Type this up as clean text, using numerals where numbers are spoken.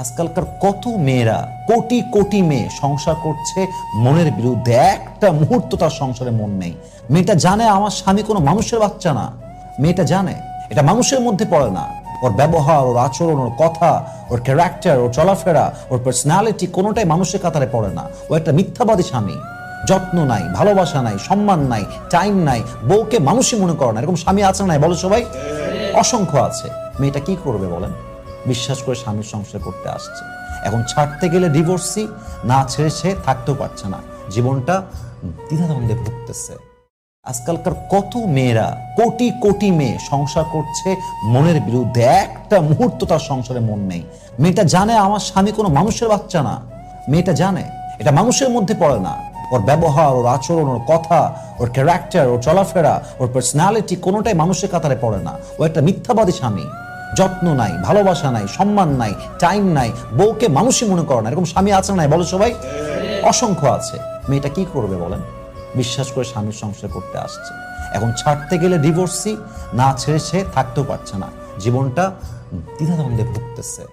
আজকালকার কত মেয়েরা কোটি কোটি মেয়ে সংসার করছে মনের বিরুদ্ধে, একটা মুহূর্ত তার সংসারে মন নেই। মেয়েটা জানে আমার স্বামী কোনো মানুষের বাচ্চা না, মেয়েটা জানে এটা মানুষের মধ্যে পড়ে না। ওর ব্যবহার, ওর আচরণ, ওর কথা, ওর ক্যারেক্টার, ওর চলাফেরা, ওর পার্সোনালিটি কোনোটাই মানুষের কাতারে পড়ে না। ও একটা মিথ্যাবাদী স্বামী, যত্ন নাই, ভালোবাসা নাই, সম্মান নাই, টাইম নাই, বউকে মানুষই মনে করে না। এরকম স্বামী আছে নাই বলো সবাই? অসংখ্য আছে। মেয়েটা কি করবে বলেন? বিশ্বাস করে স্বামীর সংসার করতে আসছে, এখন ছাড়তে গেলে ডিভোর্সি, না ছেড়ে সে থাকতেও পারছে না, জীবনটা দ্বিধাদ্বন্দ্বে ভুগতেছে। আজকালকার কত মেয়েরা কোটি কোটি মেয়ে সংসার করছে মনের বিরুদ্ধে, একটা মুহূর্ত তার সংসারে মন নেই। মেয়েটা জানে আমার স্বামী কোনো মানুষের বাচ্চা না, মেয়েটা জানে এটা মানুষের মধ্যে পড়ে না। ওর ব্যবহার, ওর আচরণ, ওর কথা, ওর ক্যারেক্টার, ওর চলাফেরা, ওর পার্সোনালিটি কোনোটাই মানুষের কাতারে পড়ে না। ও একটা মিথ্যাবাদী স্বামী, যত্ন নাই, ভালোবাসা নাই, সম্মান নাই, টাইম নাই, বউকে মানুষই মনে করে না। এরকম স্বামী আছে নাই বলো সবাই? অসংখ্য আছে। মেয়েটা কি করবে বলেন? বিশ্বাস করে স্বামীর সংসার করতে আসছে, এখন ছাড়তে গেলে ডিভোর্সি, না ছেড়ে সে থাকতেও পারছে না, জীবনটা দ্বিধাদ্বন্দ্বে ভুগতেছে।